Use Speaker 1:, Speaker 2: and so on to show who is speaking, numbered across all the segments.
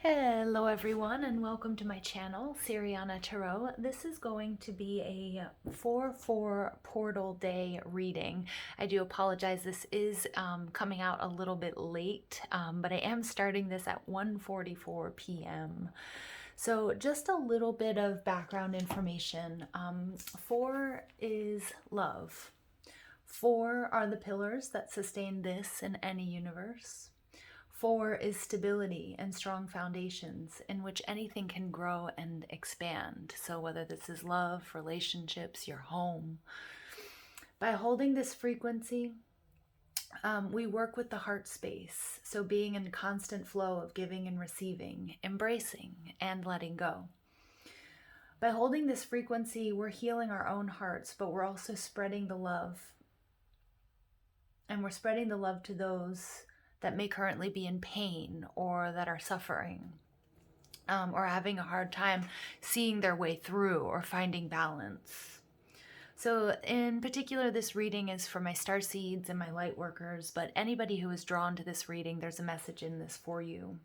Speaker 1: Hello everyone and welcome to my channel, Siriana Tarot. This is going to be a 4/4 portal day reading. I do apologize, this is coming out a little bit late, but I am starting this at 1:44 p.m. So just a little bit of background information. 4 is love. 4 are the pillars that sustain this and any universe. 4 is stability and strong foundations in which anything can grow and expand. So whether this is love, relationships, your home. By holding this frequency, we work with the heart space. So being in constant flow of giving and receiving, embracing and letting go. By holding this frequency, we're healing our own hearts, but we're also spreading the love. And we're spreading the love to those that may currently be in pain or that are suffering or having a hard time seeing their way through or finding balance. So in particular, this reading is for my Starseeds and my Lightworkers, but anybody who is drawn to this reading, there's a message in this for you.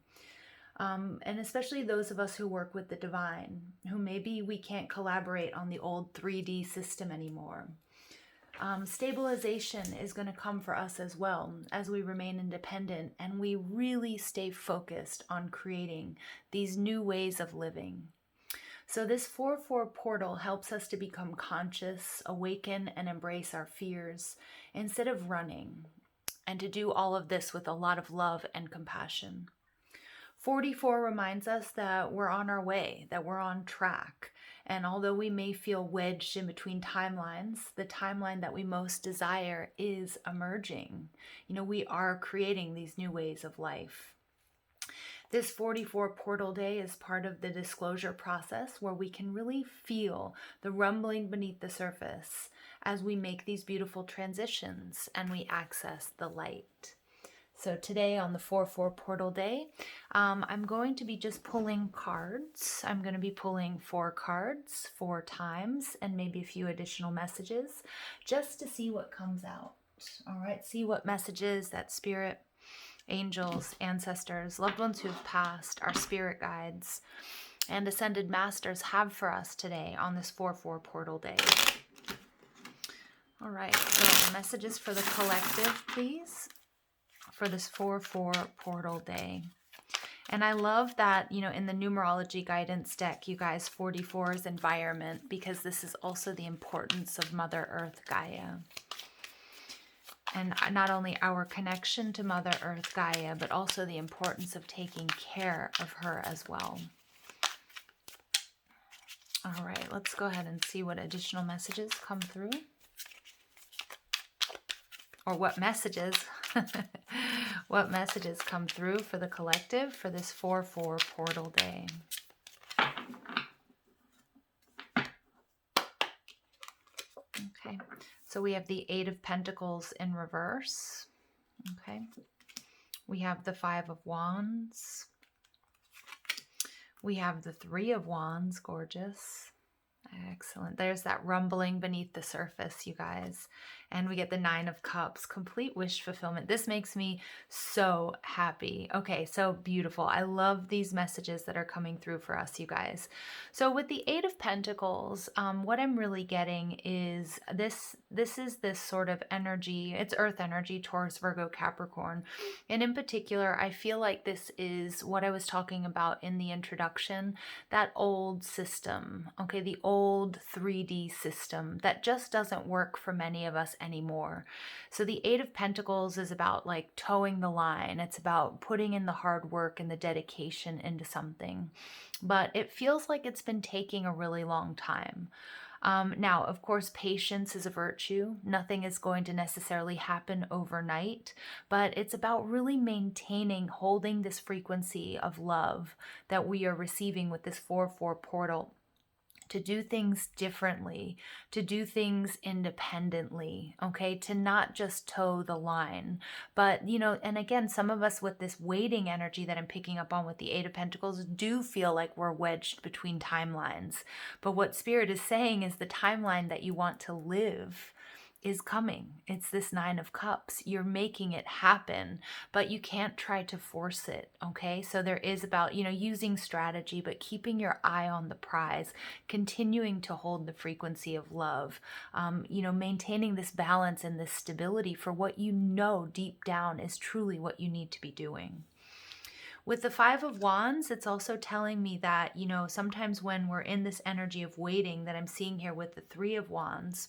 Speaker 1: And especially those of us who work with the divine, who maybe we can't collaborate on the old 3D system anymore. Stabilization is going to come for us as well as we remain independent and we really stay focused on creating these new ways of living. So this 4/4 portal helps us to become conscious, awaken, and embrace our fears instead of running, and to do all of this with a lot of love and compassion. 44 reminds us that we're on our way, that we're on track. And although we may feel wedged in between timelines, the timeline that we most desire is emerging. You know, we are creating these new ways of life. This 44 portal day is part of the disclosure process where we can really feel the rumbling beneath the surface as we make these beautiful transitions and we access the light. So today on the 4/4 portal day, I'm going to be just pulling cards. I'm going to be pulling 4 cards 4 times and maybe a few additional messages just to see what comes out. All right, see what messages that spirit, angels, ancestors, loved ones who have passed, our spirit guides, and ascended masters have for us today on this 4/4 portal day. All right, so messages for the collective, please, for this 4/4 portal day. And I love that, you know, in the numerology guidance deck, you guys, 44 is environment, because this is also the importance of Mother Earth Gaia. And not only our connection to Mother Earth Gaia, but also the importance of taking care of her as well. All right, let's go ahead and see what additional messages come through. Or what messages, what messages come through for the collective for this 4/4 portal day. Okay, so we have the 8 of Pentacles in reverse. Okay, we have the 5 of Wands. We have the 3 of Wands, gorgeous. Excellent. There's that rumbling beneath the surface, you guys. And we get the 9 of Cups, complete wish fulfillment. This makes me so happy. Okay, so beautiful. I love these messages that are coming through for us, you guys. So with the 8 of Pentacles, what I'm really getting is this is this sort of energy. It's earth energy towards Virgo Capricorn. And in particular, I feel like this is what I was talking about in the introduction, that old system, okay, the old 3D system that just doesn't work for many of us anymore. So the 8 of Pentacles is about like towing the line. It's about putting in the hard work and the dedication into something. But it feels like it's been taking a really long time. Now, of course, patience is a virtue. Nothing is going to necessarily happen overnight, but it's about really maintaining, holding this frequency of love that we are receiving with this 4/4 portal, to do things differently, to do things independently, okay? To not just toe the line. But, you know, and again, some of us with this waiting energy that I'm picking up on with the 8 of Pentacles do feel like we're wedged between timelines. But what Spirit is saying is the timeline that you want to live is coming. It's this Nine of Cups. You're making it happen, but you can't try to force it, okay? So there is about, using strategy, but keeping your eye on the prize, continuing to hold the frequency of love, maintaining this balance and this stability for what you know deep down is truly what you need to be doing. With the Five of Wands, it's also telling me that, sometimes when we're in this energy of waiting that I'm seeing here with the Three of Wands,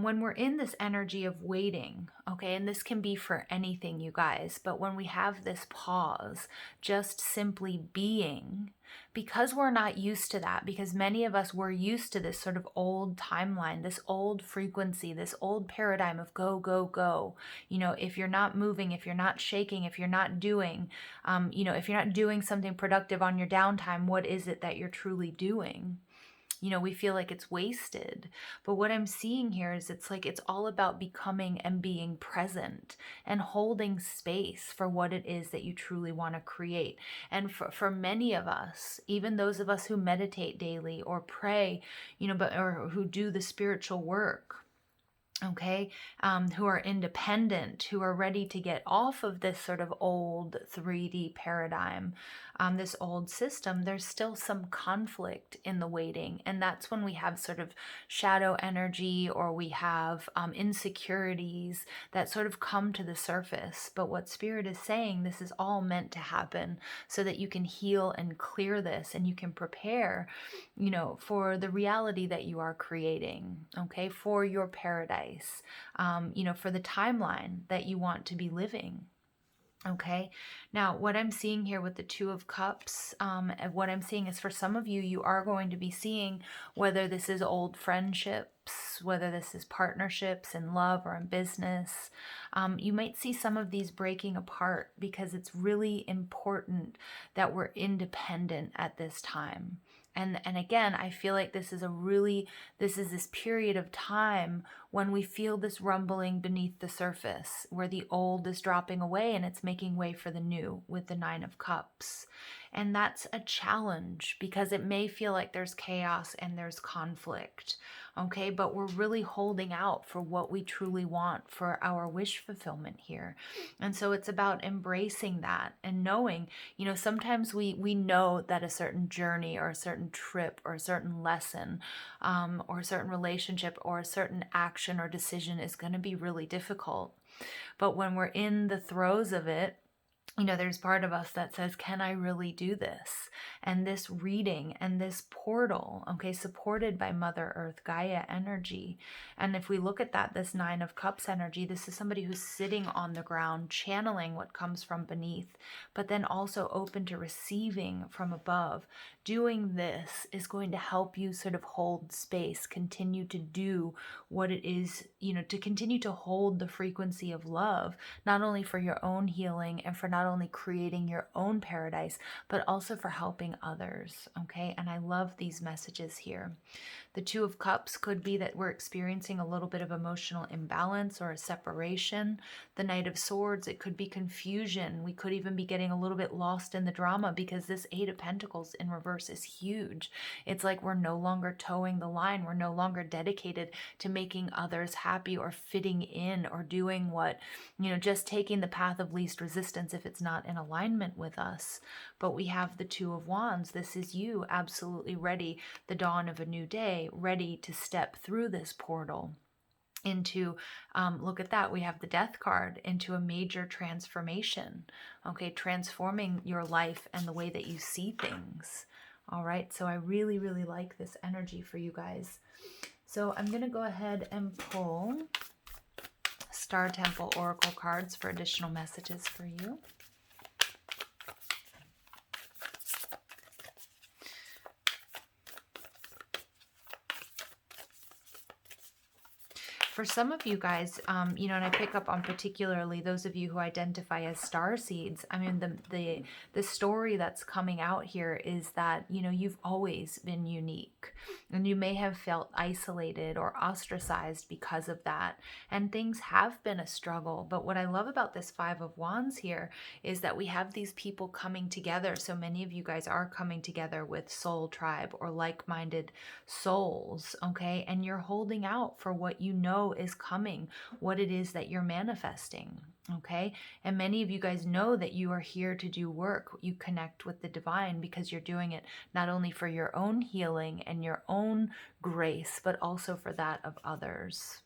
Speaker 1: when we're in this energy of waiting, okay, and this can be for anything, you guys, but when we have this pause, just simply being, because we're not used to that, because many of us were used to this sort of old timeline, this old frequency, this old paradigm of go, go, go. If you're not moving, if you're not shaking, if you're not doing, if you're not doing something productive on your downtime, what is it that you're truly doing? We feel like it's wasted. But what I'm seeing here is it's like it's all about becoming and being present and holding space for what it is that you truly want to create. And for many of us, even those of us who meditate daily or pray, or who do the spiritual work, okay, who are independent, who are ready to get off of this sort of old 3D paradigm, this old system, there's still some conflict in the waiting. And that's when we have sort of shadow energy, or we have insecurities that sort of come to the surface. But what Spirit is saying, this is all meant to happen so that you can heal and clear this, and you can prepare, for the reality that you are creating, okay, for your paradise, for the timeline that you want to be living. Okay, now what I'm seeing here with the Two of Cups, what I'm seeing is for some of you, you are going to be seeing whether this is old friendships, whether this is partnerships in love or in business. You might see some of these breaking apart because it's really important that we're independent at this time. And again, I feel like this is this period of time when we feel this rumbling beneath the surface, where the old is dropping away and it's making way for the new with the Nine of Cups. And that's a challenge because it may feel like there's chaos and there's conflict, okay? But we're really holding out for what we truly want for our wish fulfillment here. And so it's about embracing that and knowing, sometimes we know that a certain journey or a certain trip or a certain lesson or a certain relationship or a certain action or decision is going to be really difficult. But when we're in the throes of it, there's part of us that says, can I really do this? And this reading and this portal, okay, supported by Mother Earth, Gaia energy. And if we look at that, this Nine of Cups energy, this is somebody who's sitting on the ground, channeling what comes from beneath, but then also open to receiving from above. Doing this is going to help you sort of hold space, continue to do what it is, to continue to hold the frequency of love, not only for your own healing and for not only creating your own paradise, but also for helping others, okay? And I love these messages here. The Two of Cups could be that we're experiencing a little bit of emotional imbalance or a separation. The Knight of Swords, it could be confusion. We could even be getting a little bit lost in the drama because this Eight of Pentacles in reverse is huge. It's like we're no longer towing the line. We're no longer dedicated to making others happy or fitting in or doing what, just taking the path of least resistance if it's not in alignment with us. But we have the Two of Wands. This is you absolutely ready, the dawn of a new day, ready to step through this portal into, look at that, we have the Death card, into a major transformation, okay, transforming your life and the way that you see things. All right, so I really, really like this energy for you guys. So I'm going to go ahead and pull Star Temple Oracle cards for additional messages for you. for some of you guys, you know, and I pick up on particularly those of you who identify as star seeds. I mean, the story that's coming out here is that, you know, you've always been unique, and you may have felt isolated or ostracized because of that. And things have been a struggle. But what I love about this Five of Wands here is that we have these people coming together. So many of you guys are coming together with soul tribe or like-minded souls, okay? And you're holding out for what you know is coming, what it is that you're manifesting, okay? And many of you guys know that you are here to do work. You connect with the divine because you're doing it not only for your own healing and your own grace, but also for that of others.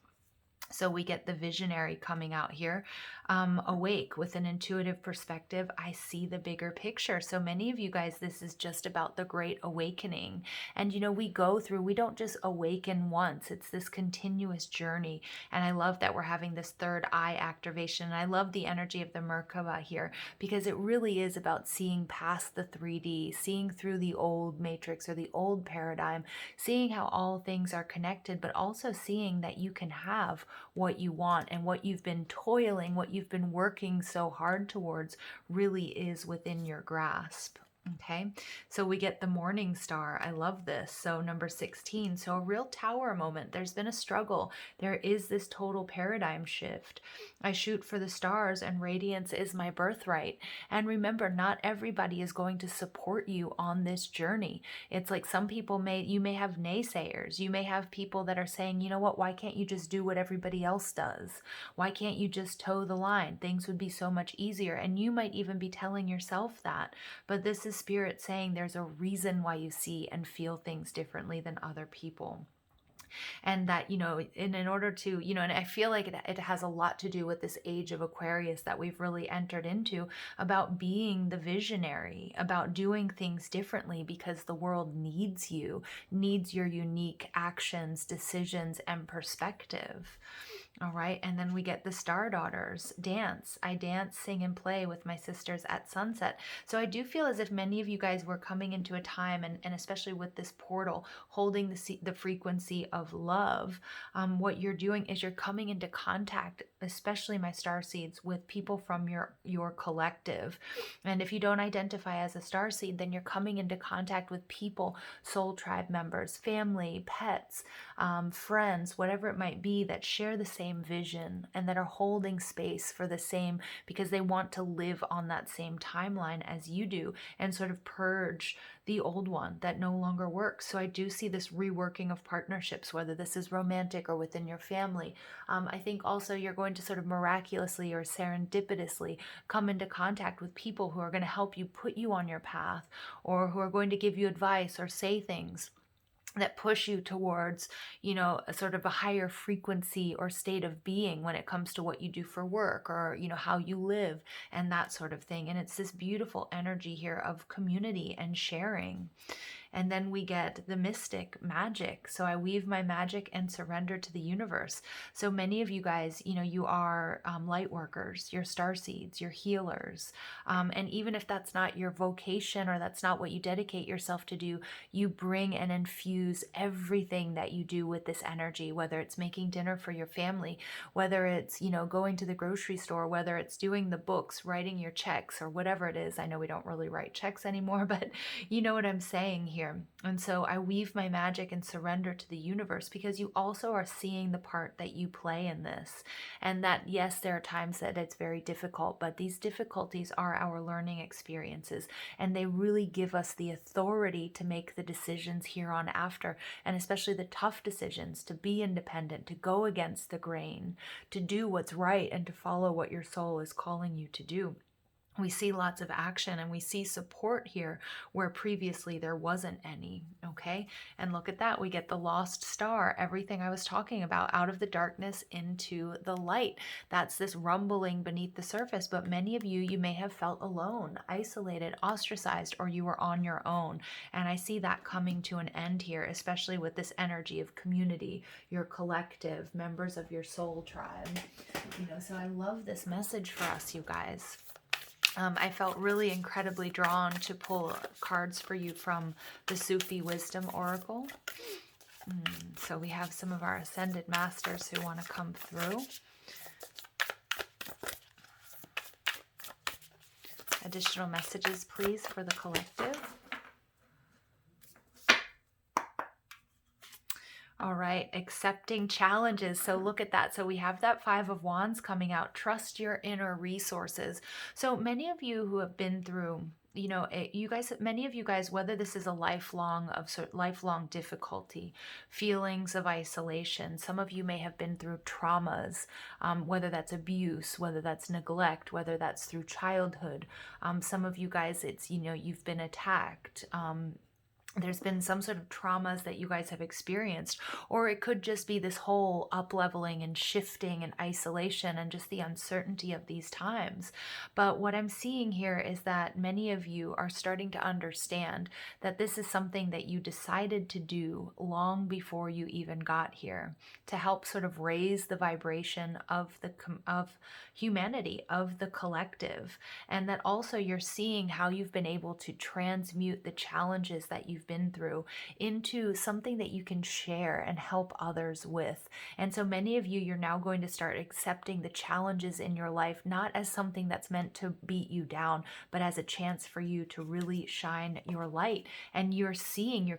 Speaker 1: So we get the visionary coming out here, awake with an intuitive perspective. I see the bigger picture. So many of you guys, this is just about the great awakening. And, you know, we don't just awaken once. It's this continuous journey. And I love that we're having this third eye activation. And I love the energy of the Merkaba here, because it really is about seeing past the 3D, seeing through the old matrix or the old paradigm, seeing how all things are connected, but also seeing that you can have what you want, and what you've been toiling, what you've been working so hard towards really is within your grasp. Okay, so we get the morning star. I love this. So number 16, so a real tower moment. There's been a struggle. There is this total paradigm shift. I shoot for the stars, and radiance is my birthright. And remember, not everybody is going to support you on this journey. It's like some people you may have naysayers. You may have people that are saying, you know what, why can't you just do what everybody else does? Why can't you just toe the line? Things would be so much easier. And you might even be telling yourself that. But this is Spirit saying there's a reason why you see and feel things differently than other people. And that, you know, in order to, you know, and I feel like it has a lot to do with this age of Aquarius that we've really entered into, about being the visionary, about doing things differently, because the world needs you, needs your unique actions, decisions, and perspective. All right, and then we get the star daughters. Dance. I dance, sing, and play with my sisters at sunset. So I do feel as if many of you guys were coming into a time, and especially with this portal, holding the frequency of love. What you're doing is you're coming into contact, especially my star seeds, with people from your collective. And if you don't identify as a star seed, then you're coming into contact with people, soul tribe members, family, pets, friends, whatever it might be, that share the same vision and that are holding space for the same, because they want to live on that same timeline as you do, and sort of purge the old one that no longer works. So I do see this reworking of partnerships, whether this is romantic or within your family. I think also you're going to sort of miraculously or serendipitously come into contact with people who are going to help you, put you on your path, or who are going to give you advice or say things that push you towards, you know, a sort of a higher frequency or state of being when it comes to what you do for work, or, you know, how you live and that sort of thing. And it's this beautiful energy here of community and sharing. And then we get the mystic magic. So I weave my magic and surrender to the universe. So many of you guys, you know, you are light workers, you're star seeds, you're healers. And even if that's not your vocation, or that's not what you dedicate yourself to do, you bring and infuse everything that you do with this energy, whether it's making dinner for your family, whether it's, you know, going to the grocery store, whether it's doing the books, writing your checks, or whatever it is. I know we don't really write checks anymore, but you know what I'm saying here. And so I weave my magic and surrender to the universe, because you also are seeing the part that you play in this. And that, yes, there are times that it's very difficult, but these difficulties are our learning experiences, and they really give us the authority to make the decisions here on after, and especially the tough decisions, to be independent, to go against the grain, to do what's right, and to follow what your soul is calling you to do. We see lots of action, and we see support here where previously there wasn't any, okay? And look at that. We get the lost star, everything I was talking about, out of the darkness into the light. That's this rumbling beneath the surface. But many of you, you may have felt alone, isolated, ostracized, or you were on your own. And I see that coming to an end here, especially with this energy of community, your collective, members of your soul tribe. You know, so I love this message for us, you guys. I felt really incredibly drawn to pull cards for you from the Sufi Wisdom Oracle. So we have some of our Ascended Masters who want to come through. Additional messages, please, for the collective. All right, accepting challenges. So look at that. So we have that Five of Wands coming out. Trust your inner resources. So many of you who have been through, you know, many of you guys, whether this is a lifelong difficulty, feelings of isolation, some of you may have been through traumas, whether that's abuse, whether that's neglect, whether that's through childhood. Some of you guys, it's, you know, you've been attacked. There's been some sort of traumas that you guys have experienced, or it could just be this whole up-leveling and shifting and isolation and just the uncertainty of these times. But what I'm seeing here is that many of you are starting to understand that this is something that you decided to do long before you even got here, to help sort of raise the vibration of humanity, of the collective, and that also you're seeing how you've been able to transmute the challenges that you've been through into something that you can share and help others with. And so many of you, you're now going to start accepting the challenges in your life, not as something that's meant to beat you down, but as a chance for you to really shine your light. And you're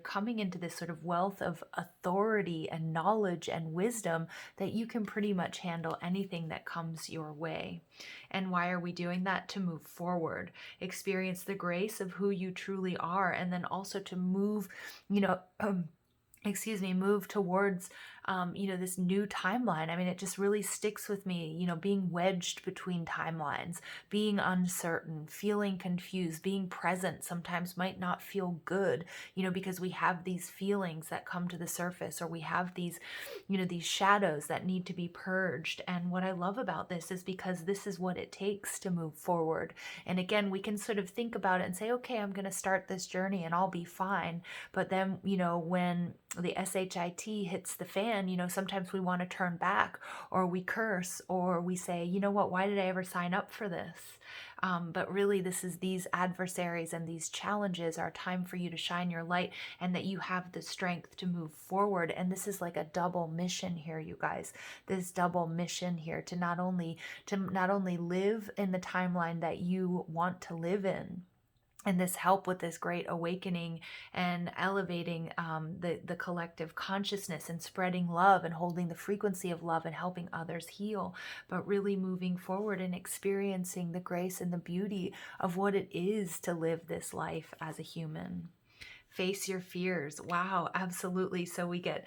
Speaker 1: coming into this sort of wealth of authority and knowledge and wisdom that you can pretty much handle anything that comes your way. And why are we doing that? To move forward, experience the grace of who you truly are, and then also to move, move towards, this new timeline. I mean, it just really sticks with me, being wedged between timelines, being uncertain, feeling confused, being present sometimes might not feel good, because we have these feelings that come to the surface, or we have these, these shadows that need to be purged. And what I love about this is because this is what it takes to move forward. And again, we can sort of think about it and say, okay, I'm going to start this journey and I'll be fine. But then, when the SHIT hits the fan, sometimes we want to turn back, or we curse, or we say, you know what, why did I ever sign up for this? But really, these adversaries and these challenges are a time for you to shine your light, and that you have the strength to move forward. And this is like a double mission here, you guys. This double mission here to not only live in the timeline that you want to live in, and this help with this great awakening and elevating the collective consciousness and spreading love and holding the frequency of love and helping others heal, but really moving forward and experiencing the grace and the beauty of what it is to live this life as a human. Face your fears. Wow, absolutely. So we get,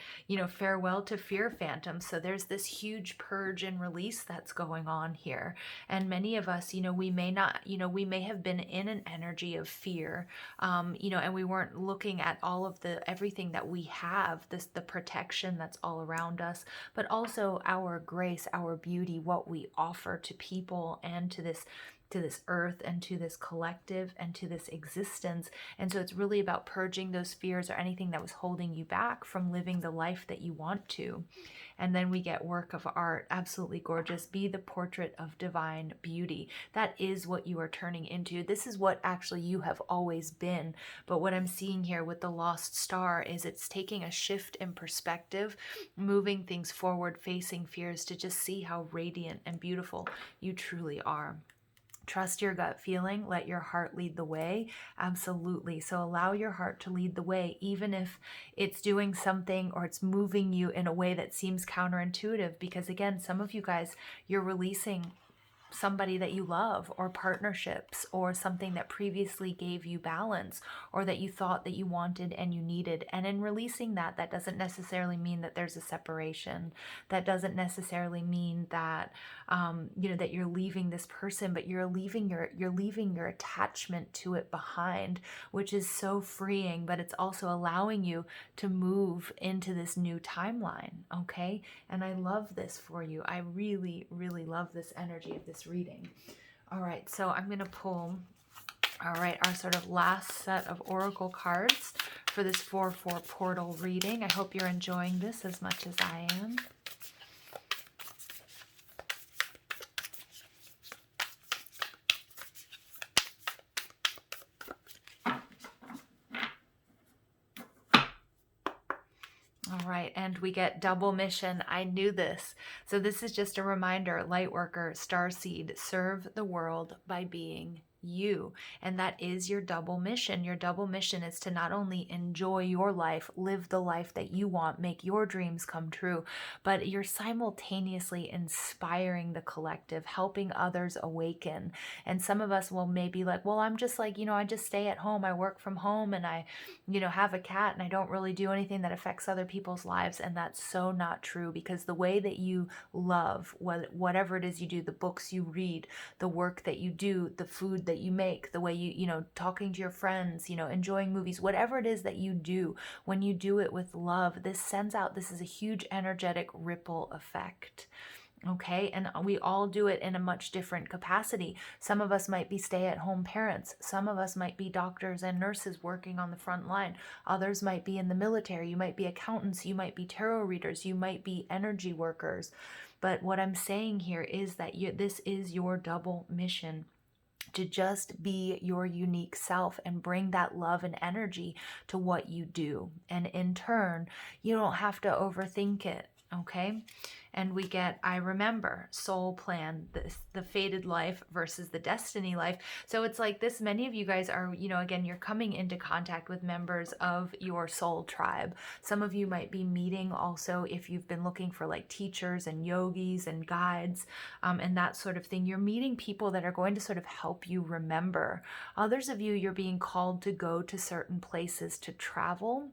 Speaker 1: farewell to fear phantoms. So there's this huge purge and release that's going on here. And many of us, we may not, we may have been in an energy of fear, and we weren't looking at all of everything that we have, the protection that's all around us, but also our grace, our beauty, what we offer to people and to this earth and to this collective and to this existence. And so it's really about purging those fears or anything that was holding you back from living the life that you want to. And then we get work of art. Absolutely gorgeous. Be the portrait of divine beauty. That is what you are turning into. This is what actually you have always been. But what I'm seeing here with the lost star is it's taking a shift in perspective, moving things forward, facing fears to just see how radiant and beautiful you truly are. Trust your gut feeling. Let your heart lead the way. Absolutely. So allow your heart to lead the way, even if it's doing something or it's moving you in a way that seems counterintuitive. Because again, some of you guys, you're releasing somebody that you love, or partnerships, or something that previously gave you balance, or that you thought that you wanted and you needed. And in releasing that, that doesn't necessarily mean that there's a separation. That doesn't necessarily mean that that you're leaving this person, but you're leaving your attachment to it behind, which is so freeing. But it's also allowing you to move into this new timeline. Okay, and I love this for you. I really, really love this energy of this reading. All right, so I'm going to pull, our sort of last set of oracle cards for this 4/4 portal reading. I hope you're enjoying this as much as I am. All All right, and we get double mission. I knew this. So this is just a reminder, Lightworker, Starseed, serve the world by being you. And that is your double mission. Your double mission is to not only enjoy your life, live the life that you want, make your dreams come true, but you're simultaneously inspiring the collective, helping others awaken. And some of us will maybe like, well, I'm just like, I just stay at home. I work from home and I, have a cat and I don't really do anything that affects other people's lives. And that's so not true, because the way that you love, whatever it is you do, the books you read, the work that you do, the food that you make, the way you talking to your friends, enjoying movies, whatever it is that you do, when you do it with love, this sends out, this is a huge energetic ripple effect. Okay, and we all do it in a much different capacity. Some of us might be stay-at-home parents. Some of us might be doctors and nurses working on the front line. Others might be in the military. You might be accountants. You might be tarot readers. You might be energy workers. But what I'm saying here is that this is your double mission, to just be your unique self and bring that love and energy to what you do. And in turn, you don't have to overthink it, okay? And we get, I remember, soul plan, the fated life versus the destiny life. So it's like this, many of you guys are, again, you're coming into contact with members of your soul tribe. Some of you might be meeting also, if you've been looking for like teachers and yogis and guides and that sort of thing, you're meeting people that are going to sort of help you remember. Others of you, you're being called to go to certain places, to travel,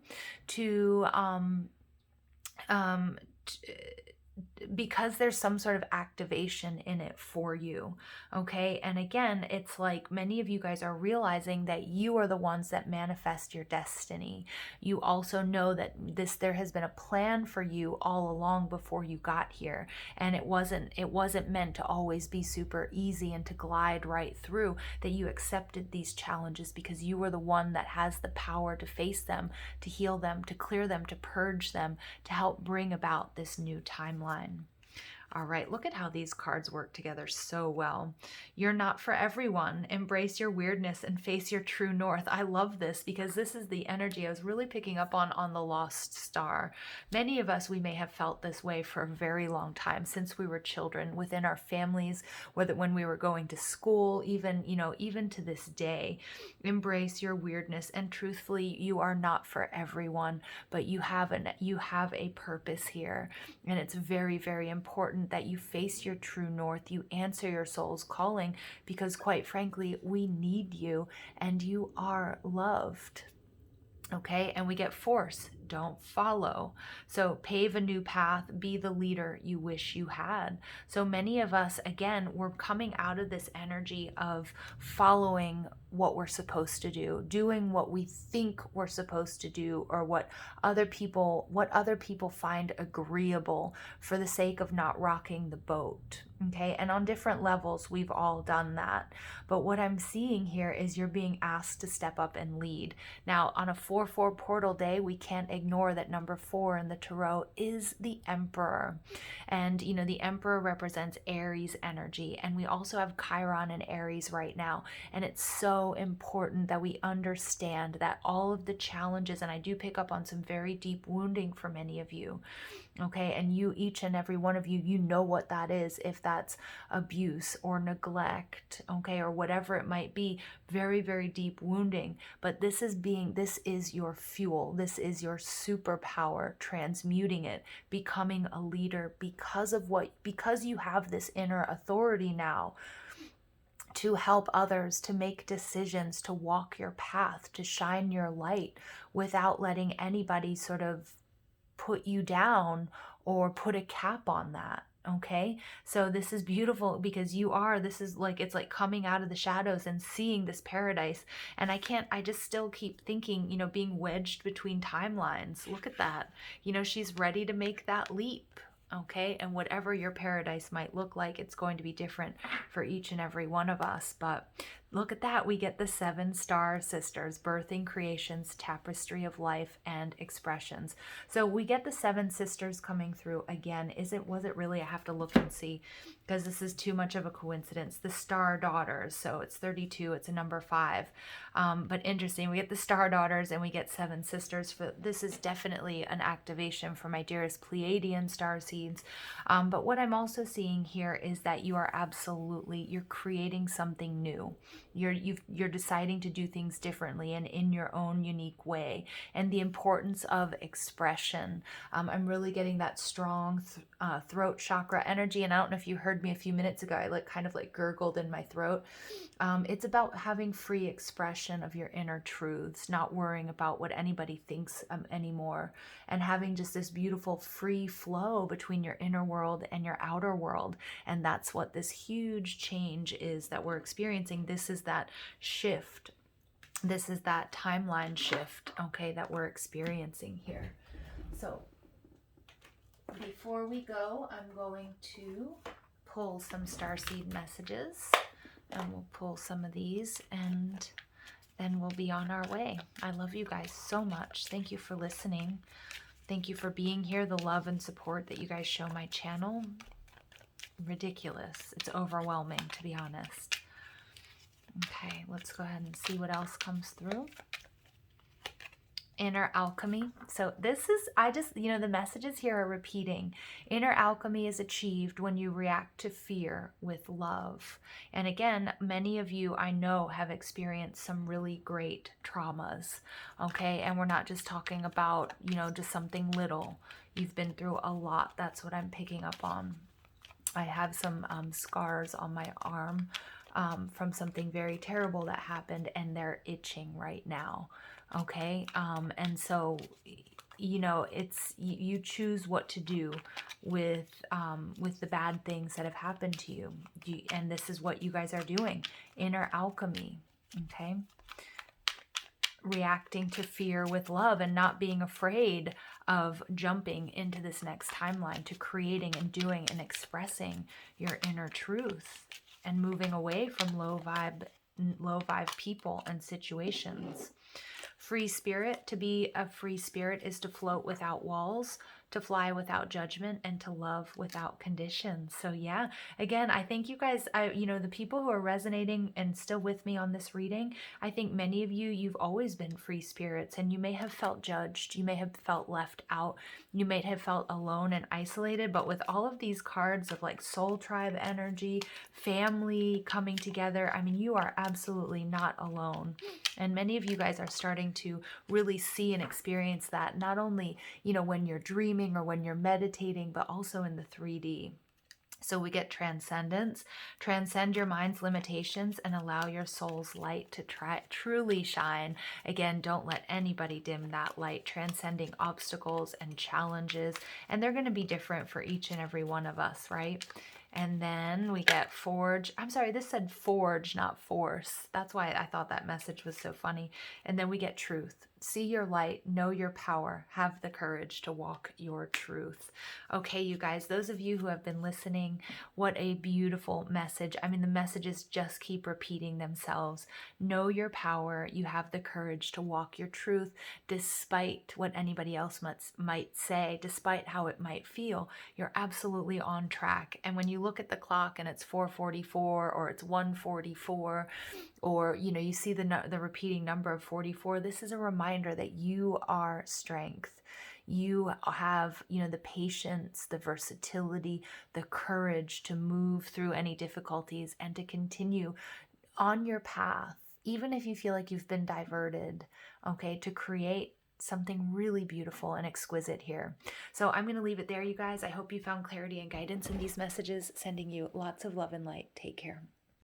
Speaker 1: because there's some sort of activation in it for you, okay? And again, it's like many of you guys are realizing that you are the ones that manifest your destiny. You also know that there has been a plan for you all along before you got here, and it wasn't meant to always be super easy and to glide right through, that you accepted these challenges because you were the one that has the power to face them, to heal them, to clear them, to purge them, to help bring about this new timeline. All right, look at how these cards work together so well. You're not for everyone. Embrace your weirdness and face your true north. I love this because this is the energy I was really picking up on the Lost Star. Many of us, we may have felt this way for a very long time, since we were children, within our families, whether when we were going to school, even to this day. Embrace your weirdness, and truthfully, you are not for everyone, but you have a purpose here, and it's very, very important that you face your true north, you answer your soul's calling, because quite frankly, we need you and you are loved. Okay, and we get force, don't follow. So pave a new path, be the leader you wish you had. So many of us, again, we're coming out of this energy of following what we're supposed to do, doing what we think we're supposed to do, or what other people find agreeable for the sake of not rocking the boat. Okay, and on different levels, we've all done that. But what I'm seeing here is you're being asked to step up and lead. Now, on a 4/4 portal day, we can't ignore that number 4 in the Tarot is the Emperor. And, the Emperor represents Aries energy. And we also have Chiron and Aries right now. And it's so important that we understand that all of the challenges, and I do pick up on some very deep wounding for many of you, okay? And each and every one of you, know what that is, if that's abuse or neglect, okay, or whatever it might be, very, very deep wounding. But this is your fuel. This is your superpower, transmuting it, becoming a leader because you have this inner authority now to help others, to make decisions, to walk your path, to shine your light without letting anybody sort of put you down or put a cap on that. Okay, so this is beautiful because it's like coming out of the shadows and seeing this paradise. And I just still keep thinking, being wedged between timelines. Look at that. She's ready to make that leap. Okay, and whatever your paradise might look like, it's going to be different for each and every one of us. But look at that. We get the 7 star sisters, birthing creations, tapestry of life and expressions. So we get the 7 sisters coming through again. Was it really? I have to look and see, because this is too much of a coincidence. The star daughters. So it's 32. It's a number 5. But interesting. We get the star daughters and we get 7 sisters. This is definitely an activation for my dearest Pleiadian starseeds. But what I'm also seeing here is that you are you're creating something new. You're deciding to do things differently and in your own unique way, and the importance of expression. I'm really getting that strong throat chakra energy, and I don't know if you heard me a few minutes ago, I kind of gurgled in my throat. It's about having free expression of your inner truths, not worrying about what anybody thinks anymore, and having just this beautiful free flow between your inner world and your outer world. And that's what this huge change is that we're experiencing. This is that shift. This is that timeline shift, okay, that we're experiencing here. So before we go, I'm going to pull some starseed messages, and we'll pull some of these, and then we'll be on our way. I love you guys so much. Thank you for listening. Thank you for being here. The love and support that you guys show my channel, ridiculous. It's overwhelming, to be honest. Okay, let's go ahead and see what else comes through. Inner alchemy. So this is, the messages here are repeating. Inner alchemy is achieved when you react to fear with love. And again, many of you I know have experienced some really great traumas, okay? And we're not just talking about, just something little. You've been through a lot. That's what I'm picking up on. I have some scars on my arm from something very terrible that happened, and they're itching right now. Okay. And so, it's, you choose what to do with the bad things that have happened to you. And this is what you guys are doing. Inner alchemy. Okay. Reacting to fear with love and not being afraid of jumping into this next timeline, to creating and doing and expressing your inner truth and moving away from low vibe people and situations. Free spirit. To be a free spirit is to float without walls, to fly without judgment, and to love without conditions. So yeah, again, I think you guys, the people who are resonating and still with me on this reading, I think many of you've always been free spirits, and you may have felt judged. You may have felt left out. You may have felt alone and isolated, but with all of these cards of soul tribe energy, family coming together, I mean, you are absolutely not alone. And many of you guys are starting to really see and experience that, not only, when you're dreaming or when you're meditating, but also in the 3D. So we get transcendence. Transcend your mind's limitations and allow your soul's light to truly shine. Again, don't let anybody dim that light. Transcending obstacles and challenges. And they're going to be different for each and every one of us, right? And then we get forge. I'm sorry, this said forge, not force. That's why I thought that message was so funny. And then we get truth. See your light, know your power, have the courage to walk your truth. Okay, you guys, those of you who have been listening, what a beautiful message. I mean, the messages just keep repeating themselves. Know your power, you have the courage to walk your truth, despite what anybody else might say, despite how it might feel. You're absolutely on track. And when you look at the clock and it's 4:44 or it's 1:44, or you see the repeating number of 44, this is a reminder that you are strength. You have the patience, the versatility, the courage to move through any difficulties and to continue on your path, even if you feel like you've been diverted, okay, to create something really beautiful and exquisite here. So I'm going to leave it there, you guys. I hope you found clarity and guidance in these messages. Sending you lots of love and light. Take care.